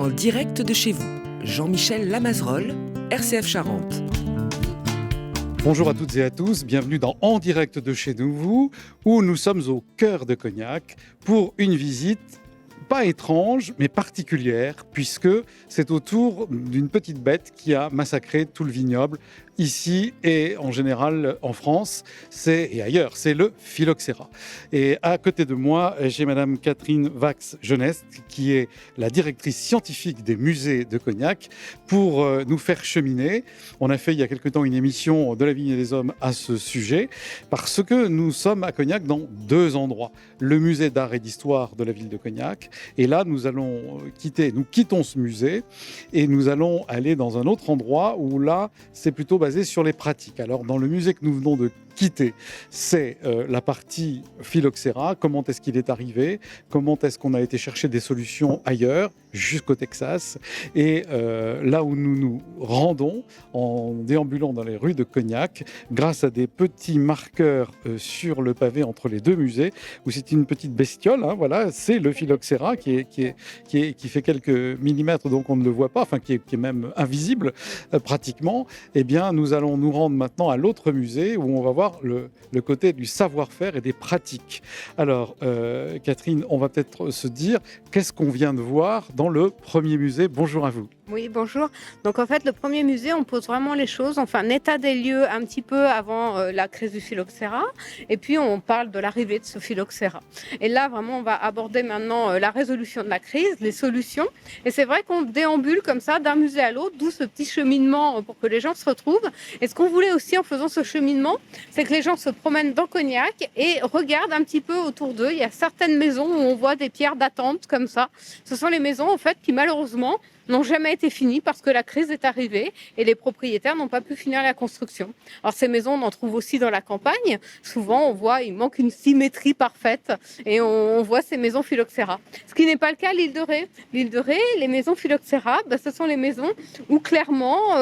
En direct de chez vous, Jean-Michel Lamazerolle, RCF Charente. Bonjour à toutes et à tous, bienvenue dans En direct de chez nous, où nous sommes au cœur de Cognac pour une visite pas étrange, mais particulière, puisque c'est autour d'une petite bête qui a massacré tout le vignoble, ici et en général en France et ailleurs, c'est le phylloxéra. Et à côté de moi, j'ai Madame Catherine Vax-Genest, qui est la directrice scientifique des musées de Cognac, pour nous faire cheminer. On a fait il y a quelque temps une émission de la Vigne et des Hommes à ce sujet, parce que nous sommes à Cognac dans deux endroits. Le musée d'art et d'histoire de la ville de Cognac, et là nous quittons ce musée et nous allons aller dans un autre endroit où là c'est plutôt basé sur les pratiques. Alors dans le musée que nous venons de quitter, c'est la partie phylloxéra, comment est-ce qu'il est arrivé, comment est-ce qu'on a été chercher des solutions ailleurs, jusqu'au Texas, et là où nous nous rendons en déambulant dans les rues de Cognac, grâce à des petits marqueurs sur le pavé entre les deux musées, où c'est une petite bestiole, voilà, c'est le phylloxéra qui fait quelques millimètres, donc on ne le voit pas, enfin qui est même invisible pratiquement. Eh bien, nous allons nous rendre maintenant à l'autre musée où on va voir le côté du savoir-faire et des pratiques. Alors, Catherine, on va peut-être se dire, qu'est-ce qu'on vient de voir dans le premier musée? Bonjour à vous. Oui, bonjour. Donc en fait, le premier musée, on pose vraiment les choses, on fait un état des lieux un petit peu avant la crise du phylloxéra, et puis on parle de l'arrivée de ce phylloxéra. Et là, vraiment, on va aborder maintenant la résolution de la crise, les solutions. Et c'est vrai qu'on déambule comme ça d'un musée à l'autre, d'où ce petit cheminement pour que les gens se retrouvent. Et ce qu'on voulait aussi en faisant ce cheminement, c'est que les gens se promènent dans Cognac et regardent un petit peu autour d'eux. Il y a certaines maisons où on voit des pierres d'attente comme ça. Ce sont les maisons en fait qui malheureusement n'ont jamais été finies parce que la crise est arrivée et les propriétaires n'ont pas pu finir la construction. Alors ces maisons, on en trouve aussi dans la campagne. Souvent, on voit, il manque une symétrie parfaite et on voit ces maisons phylloxéra. Ce qui n'est pas le cas à l'île de Ré. L'île de Ré, les maisons phylloxéra, ce sont les maisons où clairement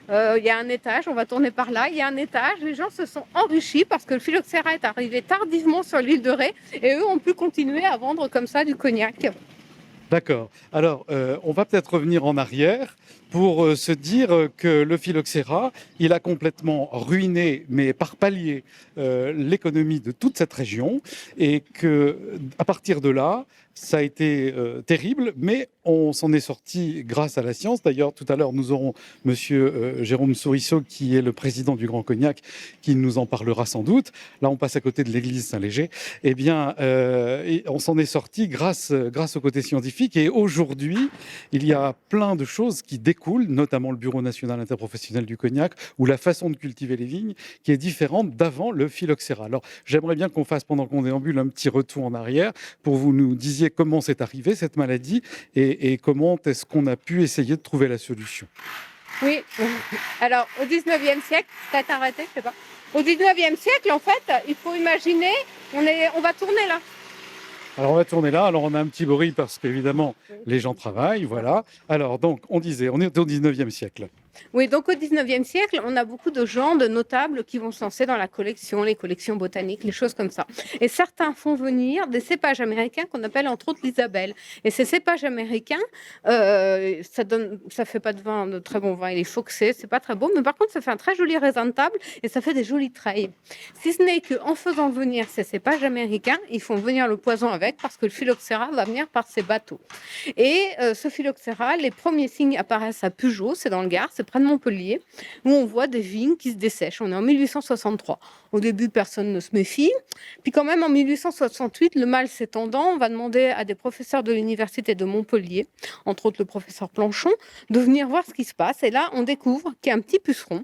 il y a un étage, on va tourner par là, il y a un étage, les gens se sont enrichis parce que le phylloxéra est arrivé tardivement sur l'île de Ré et eux ont pu continuer à vendre comme ça du cognac. D'accord. Alors, on va peut-être revenir en arrière pour se dire que le phylloxéra, il a complètement ruiné, mais par palier, l'économie de toute cette région, et que à partir de là, ça a été terrible, mais on s'en est sorti grâce à la science. D'ailleurs, tout à l'heure, nous aurons Monsieur Jérôme Sourisseau, qui est le président du Grand Cognac, qui nous en parlera sans doute. Là, on passe à côté de l'église Saint-Léger. Eh bien, on s'en est sorti grâce au côté scientifique. Et aujourd'hui, il y a plein de choses qui découlent, notamment le Bureau national interprofessionnel du cognac, ou la façon de cultiver les vignes, qui est différente d'avant le phylloxéra. Alors, j'aimerais bien qu'on fasse, pendant qu'on déambule, un petit retour en arrière pour que vous nous disiez comment c'est arrivé, cette maladie, et comment est-ce qu'on a pu essayer de trouver la solution. Oui, alors au 19e siècle, peut-être arrêté, je sais pas. Au 19e siècle, en fait, il faut imaginer, on va tourner là. Alors on va tourner là, alors on a un petit bruit parce qu'évidemment les gens travaillent, voilà. Alors donc on disait, on est au 19e siècle. Oui, donc au 19e siècle, on a beaucoup de gens, de notables qui vont se lancer dans la collection, les collections botaniques, les choses comme ça. Et certains font venir des cépages américains qu'on appelle entre autres l'Isabelle. Et ces cépages américains, ça fait pas de vin, de très bon vin, il est fauxé, c'est pas très beau, mais par contre ça fait un très joli raisin de table et ça fait des jolies treilles. Si ce n'est qu'en faisant venir ces cépages américains, ils font venir le poison avec parce que le phylloxéra va venir par ces bateaux. Et ce phylloxéra, les premiers signes apparaissent à Pugeot, c'est dans le Gard, c'est près de Montpellier, où on voit des vignes qui se dessèchent. On est en 1863. Au début, personne ne se méfie. Puis quand même, en 1868, le mal s'étendant, on va demander à des professeurs de l'université de Montpellier, entre autres le professeur Planchon, de venir voir ce qui se passe. Et là, on découvre qu'il y a un petit puceron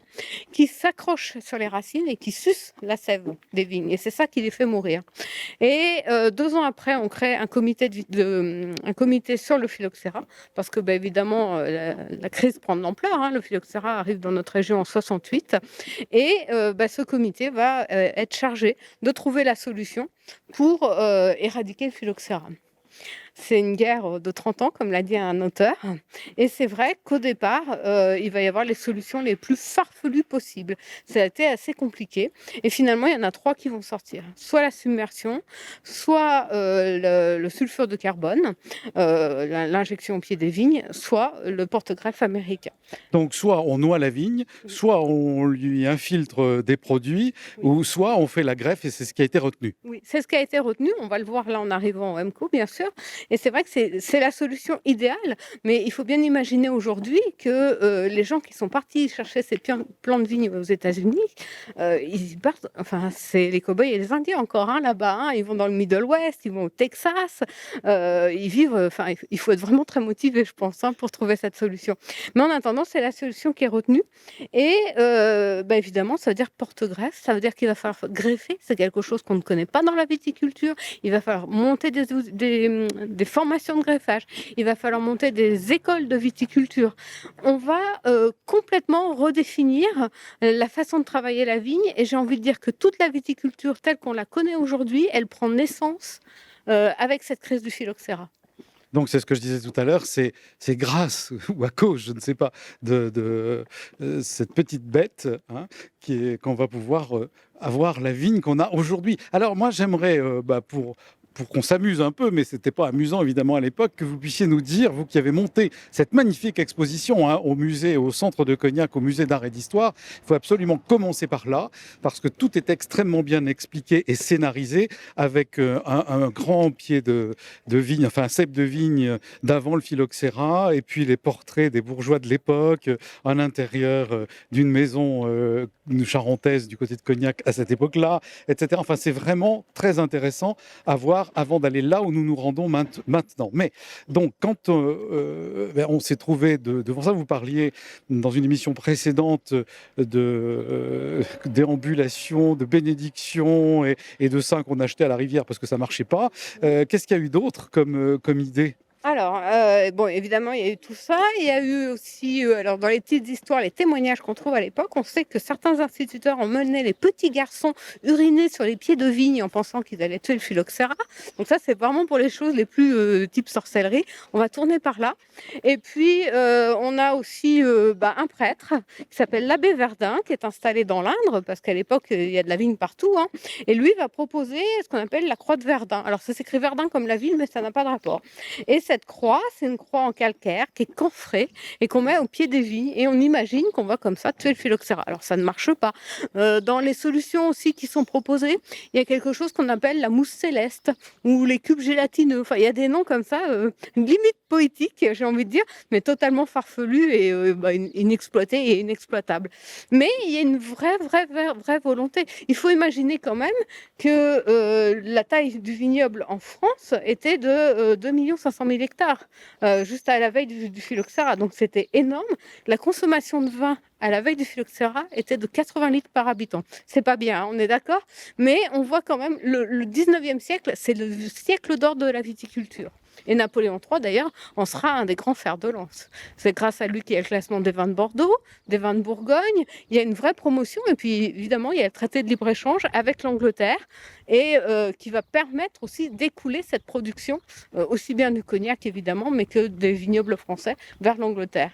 qui s'accroche sur les racines et qui suce la sève des vignes. Et c'est ça qui les fait mourir. Et 2 ans après, on crée un comité sur le phylloxéra, parce que évidemment, la crise prend de l'ampleur. Le phylloxéra arrive dans notre région en 68. Et ce comité va être chargé de trouver la solution pour éradiquer le phylloxéra. C'est une guerre de 30 ans, comme l'a dit un auteur. Et c'est vrai qu'au départ, il va y avoir les solutions les plus farfelues possibles. Ça a été assez compliqué. Et finalement, il y en a 3 qui vont sortir. Soit la submersion, soit le sulfure de carbone, l'injection au pied des vignes, soit le porte-greffe américain. Donc, soit on noie la vigne, soit on lui infiltre des produits, ou soit on fait la greffe, et c'est ce qui a été retenu. Oui, c'est ce qui a été retenu. On va le voir là en arrivant au MCO, bien sûr. Et c'est vrai que c'est la solution idéale. Mais il faut bien imaginer aujourd'hui que les gens qui sont partis chercher ces plants de vignes aux États-Unis, ils partent. Enfin, c'est les cow-boys et les Indiens encore là-bas. Hein. Ils vont dans le Middle West, ils vont au Texas. Ils vivent. Enfin, il faut être vraiment très motivé, je pense, hein, pour trouver cette solution. Mais en attendant, c'est la solution qui est retenue. Et évidemment, ça veut dire porte-greffe. Ça veut dire qu'il va falloir greffer. C'est quelque chose qu'on ne connaît pas dans la viticulture. Il va falloir monter des formations de greffage. Il va falloir monter des écoles de viticulture. On va complètement redéfinir la façon de travailler la vigne. Et j'ai envie de dire que toute la viticulture telle qu'on la connaît aujourd'hui, elle prend naissance avec cette crise du phylloxéra. Donc, c'est ce que je disais tout à l'heure, c'est grâce ou à cause, je ne sais pas, de cette petite bête, hein, qu'on va pouvoir avoir la vigne qu'on a aujourd'hui. Alors, moi, j'aimerais, pour qu'on s'amuse un peu, mais ce n'était pas amusant évidemment à l'époque, que vous puissiez nous dire, vous qui avez monté cette magnifique exposition au musée, au centre de Cognac, au musée d'art et d'histoire, il faut absolument commencer par là, parce que tout est extrêmement bien expliqué et scénarisé, avec un grand pied de vigne, enfin un cep de vigne d'avant le phylloxéra, et puis les portraits des bourgeois de l'époque, à l'intérieur d'une maison charentaise du côté de Cognac à cette époque-là, etc. Enfin, c'est vraiment très intéressant à voir avant d'aller là où nous nous rendons maintenant. Mais donc, quand on s'est trouvé devant ça, vous parliez dans une émission précédente de déambulation, de bénédiction et de saints qu'on achetait à la rivière parce que ça marchait pas. Qu'est-ce qu'il y a eu d'autre comme idée? Alors, évidemment, il y a eu tout ça. Il y a eu aussi, alors dans les petites histoires, les témoignages qu'on trouve à l'époque, on sait que certains instituteurs emmenaient les petits garçons uriner sur les pieds de vigne en pensant qu'ils allaient tuer le phylloxéra. Donc ça, c'est vraiment pour les choses les plus type sorcellerie. On va tourner par là. Et puis, on a aussi un prêtre qui s'appelle l'abbé Verdun, qui est installé dans l'Indre, parce qu'à l'époque, il y a de la vigne partout. Hein, et lui va proposer ce qu'on appelle la croix de Verdun. Alors, ça s'écrit Verdun comme la ville, mais ça n'a pas de rapport. Et cette croix, c'est une croix en calcaire qui est camphrée et qu'on met au pied des vignes. Et on imagine qu'on va comme ça tuer le phylloxéra. Alors, ça ne marche pas. Dans les solutions aussi qui sont proposées, il y a quelque chose qu'on appelle la mousse céleste ou les cubes gélatineux. Enfin, il y a des noms comme ça, limite poétiques, j'ai envie de dire, mais totalement farfelus et inexploités et inexploitables. Mais il y a une vraie volonté. Il faut imaginer quand même que la taille du vignoble en France était de 2 500 000 hectares, juste à la veille du phylloxéra. Donc c'était énorme. La consommation de vin à la veille du phylloxéra était de 80 litres par habitant. C'est pas bien, hein, on est d'accord, mais on voit quand même le 19e siècle, c'est le siècle d'or de la viticulture. Et Napoléon III, d'ailleurs, en sera un des grands fers de lance. C'est grâce à lui qu'il y a le classement des vins de Bordeaux, des vins de Bourgogne. Il y a une vraie promotion. Et puis, évidemment, il y a le traité de libre-échange avec l'Angleterre et qui va permettre aussi d'écouler cette production, aussi bien du cognac, évidemment, mais que des vignobles français vers l'Angleterre.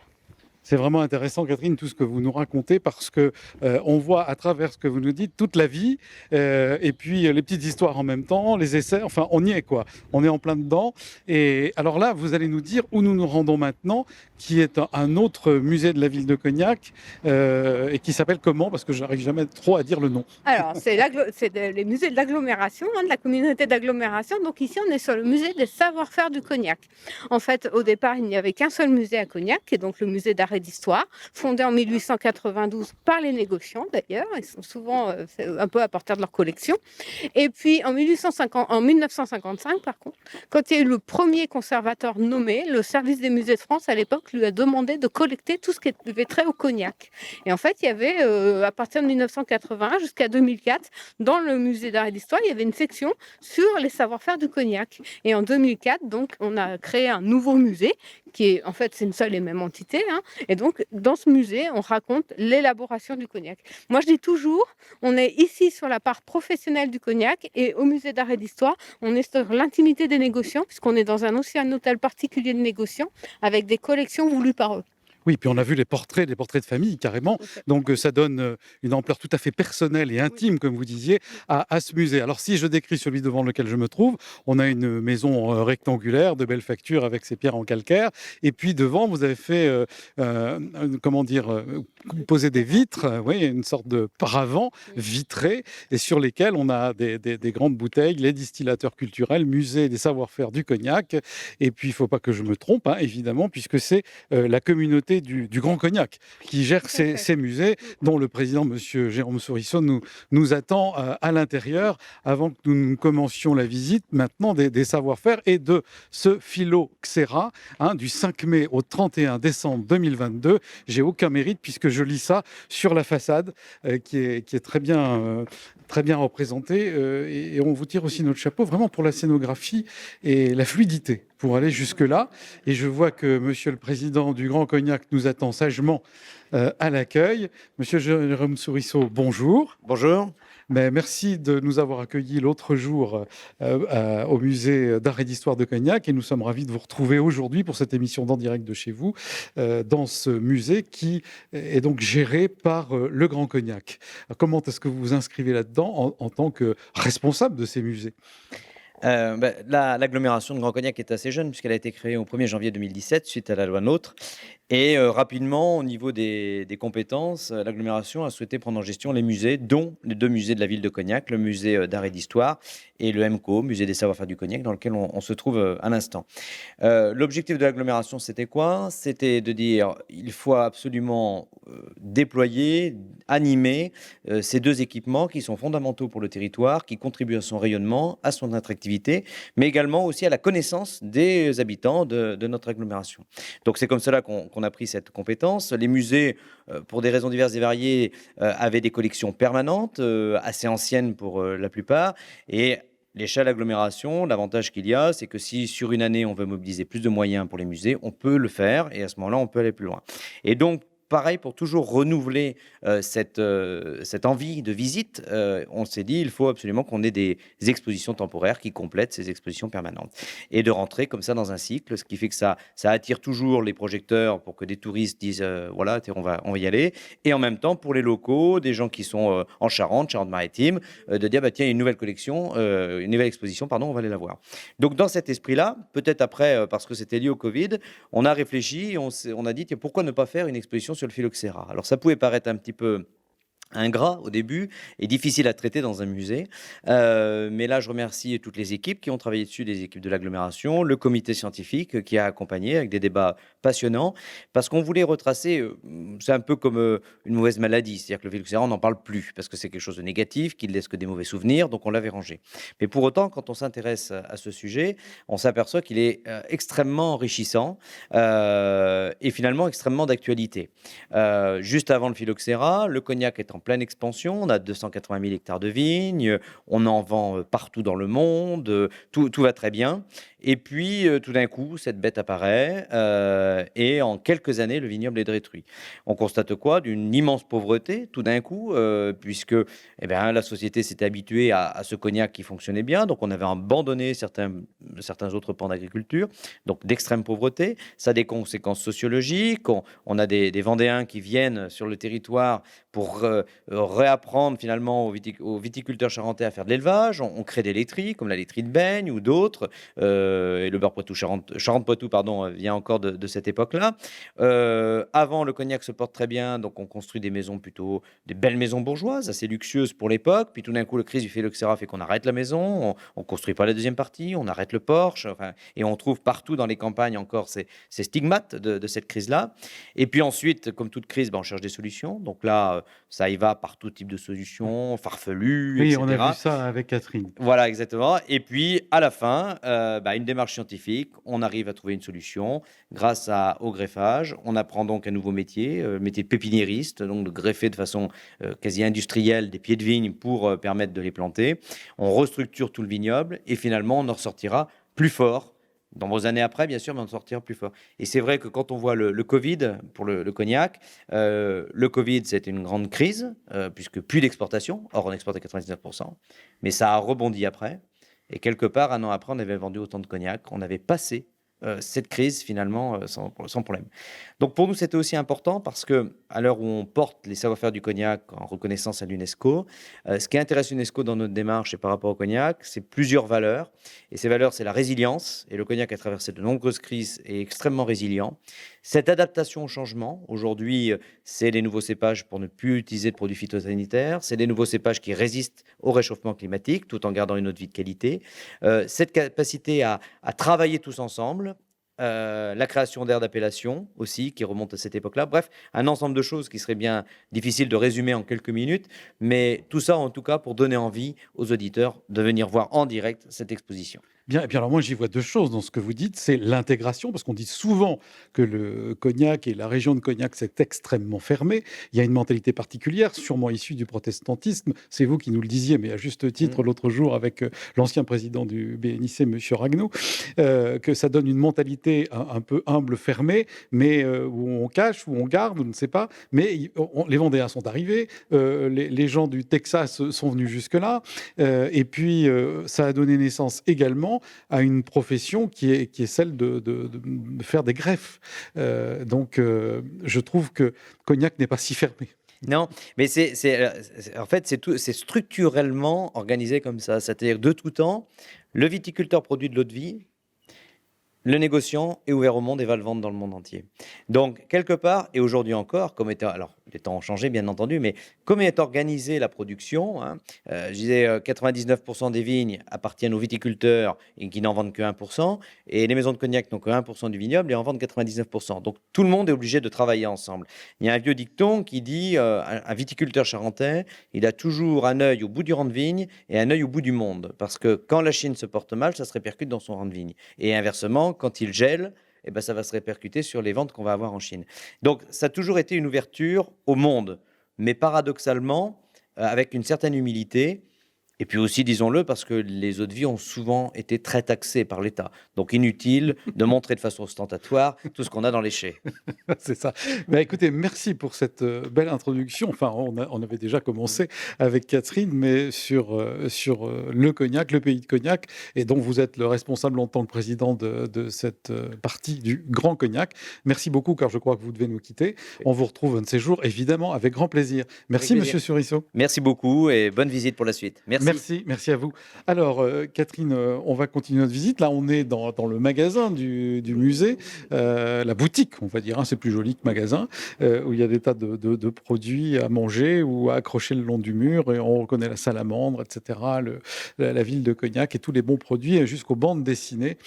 C'est vraiment intéressant, Catherine, tout ce que vous nous racontez, parce que on voit à travers ce que vous nous dites toute la vie, et puis les petites histoires en même temps, les essais. Enfin, on y est, quoi. On est en plein dedans. Et alors là, vous allez nous dire où nous nous rendons maintenant, qui est un autre musée de la ville de Cognac, et qui s'appelle comment? Parce que je n'arrive jamais trop à dire le nom. Alors, c'est les musées de l'agglomération, hein, de la communauté d'agglomération. Donc ici, on est sur le musée des savoir-faire du Cognac. En fait, au départ, il n'y avait qu'un seul musée à Cognac, qui est donc le musée d'art et d'histoire, fondé en 1892 par les négociants d'ailleurs. Ils sont souvent un peu à partir de leur collection. Et puis en 1955, par contre, quand il y a eu le premier conservateur nommé, le service des musées de France à l'époque lui a demandé de collecter tout ce qui avait trait au cognac. Et en fait, il y avait à partir de 1981 jusqu'à 2004, dans le musée d'art et d'histoire, il y avait une section sur les savoir-faire du cognac. Et en 2004, donc, on a créé un nouveau musée qui est, en fait, c'est une seule et même entité, hein, Et donc, dans ce musée, on raconte l'élaboration du cognac. Moi, je dis toujours, on est ici sur la part professionnelle du cognac et au musée d'art et d'histoire, on est sur l'intimité des négociants, puisqu'on est dans un hôtel particulier de négociants avec des collections voulues par eux. Oui, puis on a vu les portraits de famille carrément. Donc ça donne une ampleur tout à fait personnelle et intime, comme vous disiez, à ce musée. Alors si je décris celui devant lequel je me trouve, on a une maison rectangulaire de belle facture avec ses pierres en calcaire. Et puis devant, vous avez fait, poser des vitres, oui, une sorte de paravent vitré, et sur lesquels on a des grandes bouteilles, les distillateurs culturels, musée des savoir-faire du cognac. Et puis il ne faut pas que je me trompe, évidemment, puisque c'est la communauté du Grand Cognac qui gère ces musées, dont le président, monsieur Jérôme Sourisseau, nous attend à l'intérieur avant que nous commencions la visite maintenant des savoir-faire et de ce phylloxéra du 5 mai au 31 décembre 2022. J'ai aucun mérite puisque je lis ça sur la façade qui est très bien représentée et on vous tire aussi notre chapeau vraiment pour la scénographie et la fluidité pour aller jusque-là. Et je vois que monsieur le président du Grand Cognac nous attend sagement à l'accueil. Monsieur Jérôme Sourisseau, bonjour. Bonjour. Mais merci de nous avoir accueillis l'autre jour au musée d'art et d'histoire de Cognac et nous sommes ravis de vous retrouver aujourd'hui pour cette émission d'En Direct de chez vous dans ce musée qui est donc géré par le Grand Cognac. Alors, comment est-ce que vous vous inscrivez là-dedans en tant que responsable de ces musées ? L'agglomération de Grand Cognac est assez jeune puisqu'elle a été créée au 1er janvier 2017 suite à la loi NOTRe. Et rapidement, au niveau des compétences, l'agglomération a souhaité prendre en gestion les musées, dont les 2 musées de la ville de Cognac, le musée d'art et d'histoire et le MCO, musée des savoir-faire du Cognac, dans lequel on se trouve à l'instant. L'objectif de l'agglomération, c'était quoi ? C'était de dire il faut absolument déployer, animer ces 2 équipements qui sont fondamentaux pour le territoire, qui contribuent à son rayonnement, à son attractivité, mais également aussi à la connaissance des habitants de notre agglomération. Donc c'est comme cela qu'on a pris cette compétence. Les musées, pour des raisons diverses et variées, avaient des collections permanentes, assez anciennes pour la plupart, et l'échelle agglomération, l'avantage qu'il y a, c'est que si sur une année on veut mobiliser plus de moyens pour les musées, on peut le faire, et à ce moment-là, on peut aller plus loin. Et donc, pareil, pour toujours renouveler cette envie de visite, on s'est dit il faut absolument qu'on ait des expositions temporaires qui complètent ces expositions permanentes. Et de rentrer comme ça dans un cycle, ce qui fait que ça attire toujours les projecteurs pour que des touristes disent voilà, on va y aller. Et en même temps, pour les locaux, des gens qui sont en Charente-Maritime, de dire tiens, il y a une nouvelle collection, une nouvelle exposition, pardon, on va aller la voir. Donc dans cet esprit-là, peut-être après, parce que c'était lié au Covid, on a réfléchi, on a dit tiens, pourquoi ne pas faire une exposition sur le phylloxéra. Alors ça pouvait paraître un petit peu ingrat au début et difficile à traiter dans un musée. Mais là, je remercie toutes les équipes qui ont travaillé dessus, les équipes de l'agglomération, le comité scientifique qui a accompagné avec des débats passionnants, parce qu'on voulait retracer, c'est un peu comme une mauvaise maladie, c'est-à-dire que le phylloxéra, on n'en parle plus, parce que c'est quelque chose de négatif, qui ne laisse que des mauvais souvenirs, donc on l'avait rangé. Mais pour autant, quand on s'intéresse à ce sujet, on s'aperçoit qu'il est extrêmement enrichissant et finalement extrêmement d'actualité. Juste avant le phylloxéra, le cognac est en pleine expansion, on a 280 000 hectares de vignes, on en vend partout dans le monde, tout va très bien. Et puis, tout d'un coup, cette bête apparaît et en quelques années, le vignoble est détruit. On constate quoi ? D'une immense pauvreté, tout d'un coup, puisque la société s'était habituée à ce cognac qui fonctionnait bien, donc on avait abandonné certains autres pans d'agriculture, donc d'extrême pauvreté. Ça a des conséquences sociologiques. On a des Vendéens qui viennent sur le territoire pour réapprendre finalement aux viticulteurs charentais à faire de l'élevage. On crée des laiteries, comme la laiterie de Beigne ou d'autres, et le beurre Charente-Poitou vient encore de cette époque-là. Avant, le cognac se porte très bien, donc on construit des maisons plutôt, des belles maisons bourgeoises, assez luxueuses pour l'époque. Puis tout d'un coup, le crise du phylloxéra fait qu'on arrête la maison, on construit pas la deuxième partie, on arrête le porche, et on trouve partout dans les campagnes encore ces stigmates de cette crise-là. Et puis ensuite, comme toute crise, on cherche des solutions. Donc là, ça y va par tout type de solutions, farfelues, oui, etc. on a vu ça avec Catherine. Voilà, exactement. Et puis, à la fin, une démarche scientifique, on arrive à trouver une solution grâce au greffage. On apprend donc un nouveau métier, le métier de pépiniériste, donc de greffer de façon quasi industrielle des pieds de vigne pour permettre de les planter. On restructure tout le vignoble et finalement, on en ressortira plus fort, De nombreuses années après, bien sûr, mais on en sortira plus fort. Et c'est vrai que quand on voit le Covid pour le cognac, le Covid, c'était une grande crise, puisque plus d'exportation. Or, on exportait 99%. Mais ça a rebondi après. Et quelque part, un an après, on avait vendu autant de cognac. On avait passé cette crise, finalement, sans problème. Donc, pour nous, c'était aussi important parce que, à l'heure où on porte les savoir-faire du cognac en reconnaissance à l'UNESCO, ce qui intéresse l'UNESCO dans notre démarche et par rapport au cognac, c'est plusieurs valeurs. Et ces valeurs, c'est la résilience. Et le cognac a traversé de nombreuses crises et est extrêmement résilient. Cette adaptation au changement, aujourd'hui, c'est les nouveaux cépages pour ne plus utiliser de produits phytosanitaires. C'est des nouveaux cépages qui résistent au réchauffement climatique tout en gardant une eau de vie de qualité. Cette capacité à travailler tous ensemble, la création d'aires d'appellation aussi, qui remonte à cette époque-là. Bref, un ensemble de choses qui serait bien difficile de résumer en quelques minutes, mais tout ça, en tout cas, pour donner envie aux auditeurs de venir voir en direct cette exposition. Bien, et puis alors moi j'y vois deux choses dans ce que vous dites, c'est l'intégration, parce qu'on dit souvent que le Cognac et la région de Cognac c'est extrêmement fermé. Il y a une mentalité particulière, sûrement issue du protestantisme. C'est vous qui nous le disiez, mais à juste titre l'autre jour avec l'ancien président du BNIC, Monsieur Ragnaud, que ça donne une mentalité un peu humble, fermée, mais où on cache, où on garde, on ne sait pas. Mais les Vendéens sont arrivés, les gens du Texas sont venus jusque-là, et puis ça a donné naissance également à une profession qui est celle de faire des greffes. Donc, je trouve que Cognac n'est pas si fermé. Non, mais en fait, c'est structurellement organisé comme ça. C'est-à-dire, de tout temps, le viticulteur produit de l'eau de vie, le négociant est ouvert au monde et va le vendre dans le monde entier. Donc, quelque part, et aujourd'hui encore, alors les temps ont changé bien entendu, mais comme est organisée la production, je disais 99% des vignes appartiennent aux viticulteurs et qui n'en vendent que 1%, et les maisons de cognac n'ont que 1% du vignoble et en vendent 99%. Donc, tout le monde est obligé de travailler ensemble. Il y a un vieux dicton qui dit un viticulteur charentais, il a toujours un œil au bout du rang de vigne et un œil au bout du monde, parce que quand la Chine se porte mal, ça se répercute dans son rang de vigne. Et inversement, quand il gèle, eh ben, ça va se répercuter sur les ventes qu'on va avoir en Chine. Donc, ça a toujours été une ouverture au monde, mais paradoxalement, avec une certaine humilité. Et puis aussi, disons-le, parce que les eaux de vie ont souvent été très taxées par l'État. Donc, inutile de montrer de façon ostentatoire tout ce qu'on a dans les chais. C'est ça. Bah, écoutez, merci pour cette belle introduction. Enfin, on avait déjà commencé avec Catherine, mais sur le Cognac, le pays de Cognac, et dont vous êtes le responsable en tant que président de cette partie du Grand Cognac. Merci beaucoup, car je crois que vous devez nous quitter. On vous retrouve un de ces jours, évidemment, avec grand plaisir. Merci, Monsieur Surisseau. Merci beaucoup et bonne visite pour la suite. Merci à vous. Alors, Catherine, on va continuer notre visite. Là, on est dans le magasin du musée, la boutique, on va dire, c'est plus joli que magasin, où il y a des tas de produits à manger ou à accrocher le long du mur, et on reconnaît la salamandre, etc., la ville de Cognac et tous les bons produits, jusqu'aux bandes dessinées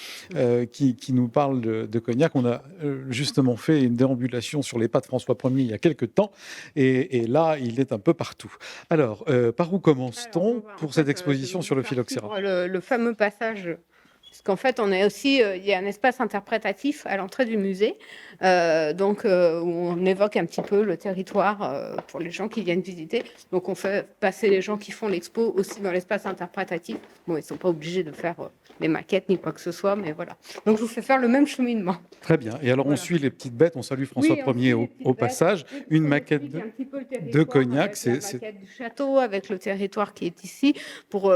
qui nous parlent de Cognac. On a justement fait une déambulation sur les pas de François Ier il y a quelques temps, et là, il est un peu partout. Alors, par où commence-t-on pour cette exposition sur le phylloxéra? Le fameux passage, parce qu'en fait, on est aussi, il y a un espace interprétatif à l'entrée du musée, où on évoque un petit peu le territoire pour les gens qui viennent visiter. Donc, on fait passer les gens qui font l'expo aussi dans l'espace interprétatif. Bon, ils ne sont pas obligés de faire les maquettes ni quoi que ce soit, mais voilà. Donc, je vous fais faire le même cheminement. Très bien. Et alors, on suit les petites bêtes. On salue François Ier au passage. Une maquette de Cognac. C'est la maquette du château avec le territoire qui est ici. Pour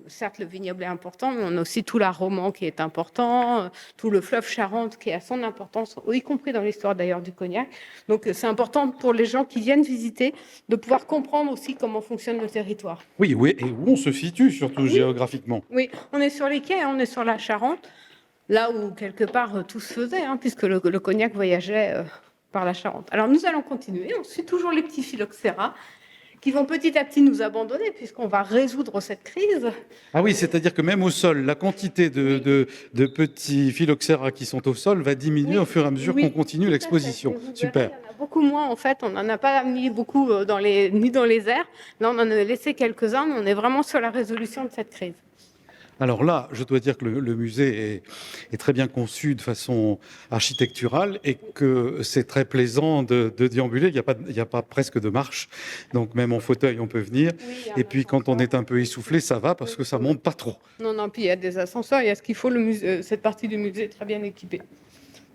certes, le vignoble est important, mais on a aussi tout l'aroman qui est important, tout le fleuve Charente qui a son importance, y compris dans l'histoire d'ailleurs du Cognac. Donc, c'est important pour les gens qui viennent visiter de pouvoir comprendre aussi comment fonctionne le territoire. Oui, et où on se situe, surtout géographiquement. Oui, on est sur les quais, on est sur la Charente, là où quelque part tout se faisait, puisque le Cognac voyageait par la Charente. Alors nous allons continuer, on suit toujours les petits phylloxéras qui vont petit à petit nous abandonner puisqu'on va résoudre cette crise. Ah oui, c'est-à-dire que même au sol, la quantité de petits phylloxéras qui sont au sol va diminuer au fur et à mesure qu'on continue l'exposition. Super. Il y en a beaucoup moins en fait, on n'en a pas mis beaucoup ni dans les airs. Là, on en a laissé quelques-uns, mais on est vraiment sur la résolution de cette crise. Alors là, je dois dire que le musée est très bien conçu de façon architecturale et que c'est très plaisant de déambuler. Il y a pas presque de marche. Donc même en fauteuil, on peut venir. Oui, Et puis quand on est un peu essoufflé, ça va parce que ça monte pas trop. Non, puis il y a des ascenseurs, il y a ce qu'il faut, cette partie du musée est très bien équipée.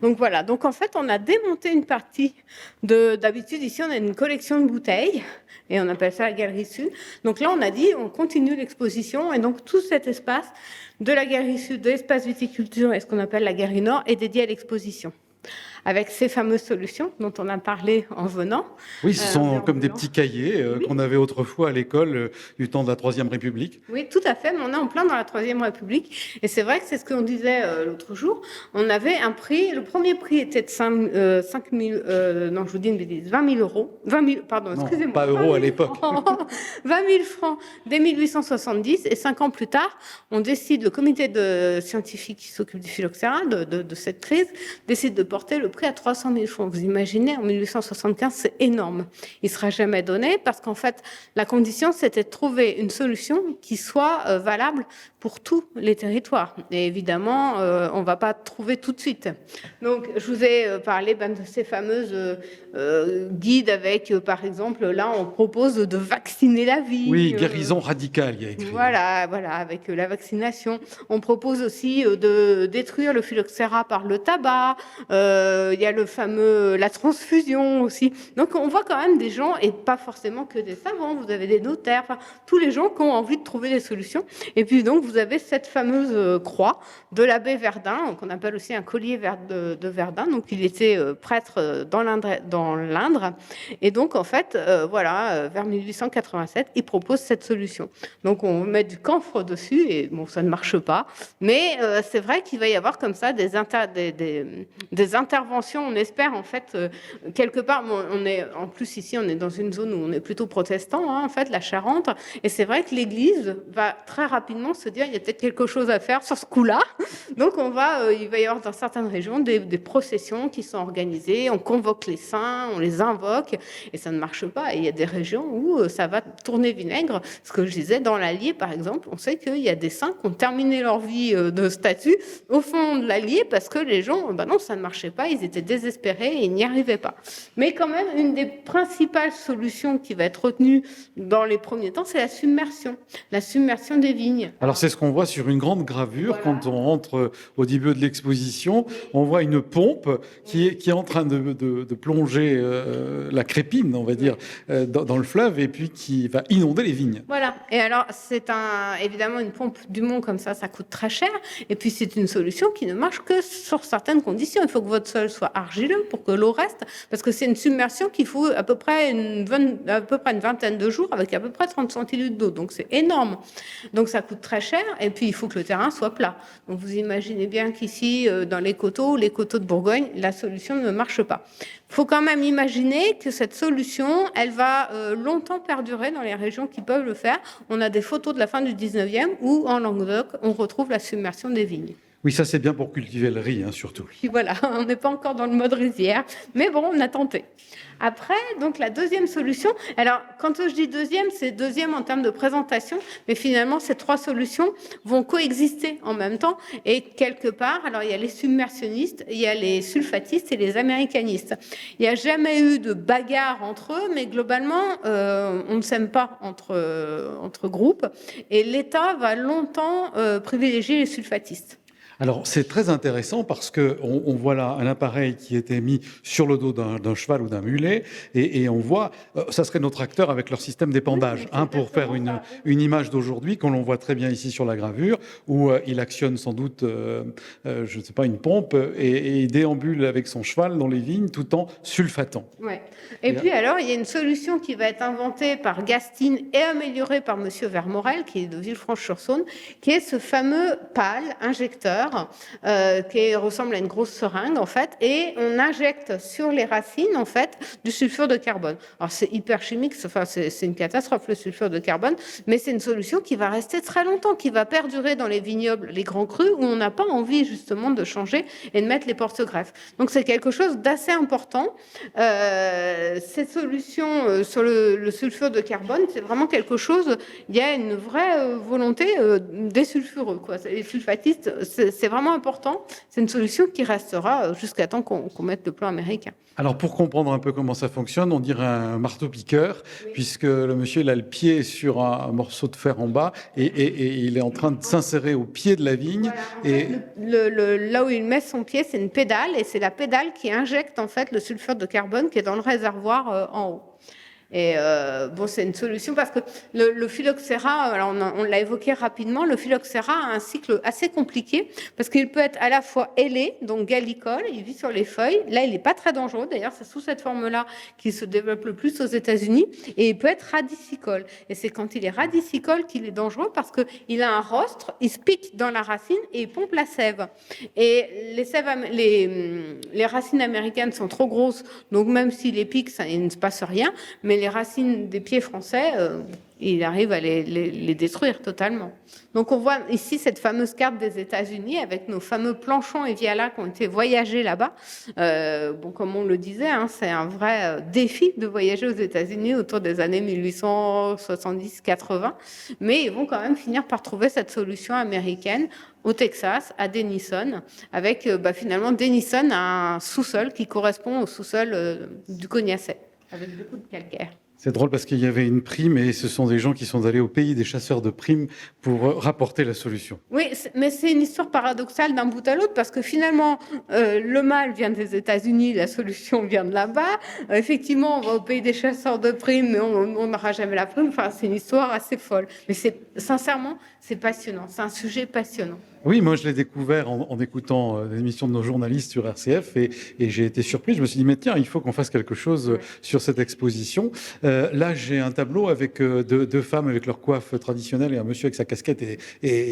Donc voilà, donc en fait, on a démonté une partie d'habitude, ici, on a une collection de bouteilles, et on appelle ça la Galerie Sud. Donc là, on a dit, on continue l'exposition, et donc tout cet espace de la Galerie Sud, de l'espace viticulture, et ce qu'on appelle la Galerie Nord, est dédié à l'exposition. Avec ces fameuses solutions dont on a parlé en venant. Oui, ce sont comme des petits cahiers qu'on avait autrefois à l'école du temps de la Troisième République. Oui, tout à fait, mais on est en plein dans la Troisième République. Et c'est vrai que c'est ce qu'on disait l'autre jour. On avait un prix, le premier prix était de 5 000, non, je vous dis une bêtise, 20 000 euros. 20 000, pardon, excusez-moi. Pas euros à l'époque. 20 000 francs dès 1870. Et 5 ans plus tard, on décide, le comité de scientifiques qui s'occupe du phylloxéra, de cette crise, décide de porter le prix à 300 000 francs. Vous imaginez, en 1875, c'est énorme. Il ne sera jamais donné parce qu'en fait, la condition, c'était de trouver une solution qui soit valable pour tous les territoires. Et évidemment, on ne va pas trouver tout de suite. Donc, je vous ai parlé de ces fameuses guides avec, par exemple, là, on propose de vacciner la vigne. Oui, guérison radicale, il y a écrit. Voilà, avec la vaccination. On propose aussi de détruire le phylloxéra par le tabac. Il y a la transfusion aussi. Donc, on voit quand même des gens, et pas forcément que des savants, vous avez des notaires, enfin, tous les gens qui ont envie de trouver des solutions. Et puis, donc, vous avez cette fameuse croix de l'abbé Verdun, qu'on appelle aussi un collier de Verdun. Donc, il était prêtre dans l'Indre. Et donc, en fait, vers 1887, il propose cette solution. Donc, on met du camphre dessus, et bon, ça ne marche pas. Mais c'est vrai qu'il va y avoir comme ça des interventions, on espère, en fait, quelque part. En plus, ici, on est dans une zone où on est plutôt protestant, en fait, la Charente. Et c'est vrai que l'Église va très rapidement se dire, il y a peut-être quelque chose à faire sur ce coup-là. Donc, il va y avoir dans certaines régions des processions qui sont organisées. On convoque les saints, on les invoque, et ça ne marche pas. Et il y a des régions où ça va tourner vinaigre. Ce que je disais, dans l'Allier, par exemple, on sait qu'il y a des saints qui ont terminé leur vie de statut au fond de l'Allier parce que les gens, non, ça ne marchait pas, ils étaient désespérés et ils n'y arrivaient pas. Mais quand même, une des principales solutions qui va être retenue dans les premiers temps, c'est la submersion des vignes. Alors c'est ce qu'on voit sur une grande gravure. Voilà. Quand on entre au début de l'exposition, on voit une pompe qui est en train de plonger la crépine, on va dire, dans le fleuve, et puis qui va inonder les vignes. Voilà. Et alors, c'est évidemment une pompe Dumont comme ça coûte très cher. Et puis, c'est une solution qui ne marche que sur certaines conditions. Il faut que votre sol soit argileux pour que l'eau reste, parce que c'est une submersion qu'il faut à peu près une vingtaine de jours avec à peu près 30 centilitres d'eau. Donc, c'est énorme. Donc, ça coûte très cher. Et puis, il faut que le terrain soit plat. Donc, vous imaginez bien qu'ici, dans les coteaux de Bourgogne, la solution ne marche pas. Il faut quand même imaginer que cette solution, elle va longtemps perdurer dans les régions qui peuvent le faire. On a des photos de la fin du 19e où, en Languedoc, on retrouve la submersion des vignes. Oui, ça c'est bien pour cultiver le riz, surtout. Puis voilà, on n'est pas encore dans le mode rizière, mais bon, on a tenté. Après, donc la deuxième solution, alors quand je dis deuxième, c'est deuxième en termes de présentation, mais finalement ces trois solutions vont coexister en même temps et quelque part, alors il y a les submersionnistes, il y a les sulfatistes et les américanistes. Il n'y a jamais eu de bagarre entre eux, mais globalement, on ne s'aime pas entre groupes et l'État va longtemps privilégier les sulfatistes. Alors, c'est très intéressant parce qu'on voit là un appareil qui était mis sur le dos d'un cheval ou d'un mulet et on voit, ça serait nos tracteurs avec leur système d'épandage, pour faire une image d'aujourd'hui qu'on voit très bien ici sur la gravure où il actionne sans doute, je ne sais pas, une pompe et il déambule avec son cheval dans les vignes tout en sulfatant. Ouais. Et puis alors, il y a une solution qui va être inventée par Gastine et améliorée par Monsieur Vermorel, qui est de Villefranche-sur-Saône, qui est ce fameux pal injecteur fleur qui ressemble à une grosse seringue en fait, et on injecte sur les racines en fait du sulfure de carbone. Alors c'est hyper chimique, enfin c'est une catastrophe le sulfure de carbone, mais c'est une solution qui va rester très longtemps, qui va perdurer dans les vignobles, les grands crus où on n'a pas envie justement de changer et de mettre les porte-greffes. Donc c'est quelque chose d'assez important. Cette solution sur le sulfure de carbone, c'est vraiment quelque chose, il y a une vraie volonté des sulfureux, quoi. Les sulfatistes, c'est vraiment important. C'est une solution qui restera jusqu'à temps qu'on mette le plan américain. Alors, pour comprendre un peu comment ça fonctionne, on dirait un marteau-piqueur, puisque le monsieur il a le pied sur un morceau de fer en bas et il est en train de s'insérer au pied de la vigne. Voilà, en fait, là où il met son pied, c'est une pédale, et c'est la pédale qui injecte en fait le sulfure de carbone qui est dans le réservoir en haut. Et bon, c'est une solution parce que le phylloxéra, alors on l'a évoqué rapidement, le phylloxéra a un cycle assez compliqué parce qu'il peut être à la fois ailé, donc gallicole, il vit sur les feuilles. Là, il n'est pas très dangereux. D'ailleurs, c'est sous cette forme-là qu'il se développe le plus aux États-Unis. Et il peut être radicicole. Et c'est quand il est radicicole qu'il est dangereux parce qu'il a un rostre, il se pique dans la racine et il pompe la sève. Et les racines américaines sont trop grosses, donc même s'il les pique, il ne se passe rien. Mais les racines des pieds français, il arrive à les détruire totalement. Donc on voit ici cette fameuse carte des États-Unis avec nos fameux Planchon et Viala qui ont été voyagés là-bas. Bon, comme on le disait, hein, c'est un vrai défi de voyager aux États-Unis autour des années 1870-80. Mais ils vont quand même finir par trouver cette solution américaine au Texas, à Denison, avec finalement Denison a un sous-sol qui correspond au sous-sol du Cognacet, avec beaucoup de calcaire. C'est drôle parce qu'il y avait une prime et ce sont des gens qui sont allés au pays des chasseurs de primes pour rapporter la solution. Oui, mais c'est une histoire paradoxale d'un bout à l'autre parce que finalement, le mal vient des États-Unis, la solution vient de là-bas. Effectivement, on va au pays des chasseurs de primes, mais on n'aura jamais la prime. Enfin, c'est une histoire assez folle. Mais sincèrement, c'est passionnant. C'est un sujet passionnant. Oui, moi je l'ai découvert en écoutant l'émission de nos journalistes sur RCF et j'ai été surpris. Je me suis dit, mais tiens, il faut qu'on fasse quelque chose sur cette exposition. Là, j'ai un tableau avec deux femmes avec leur coiffe traditionnelle et un monsieur avec sa casquette et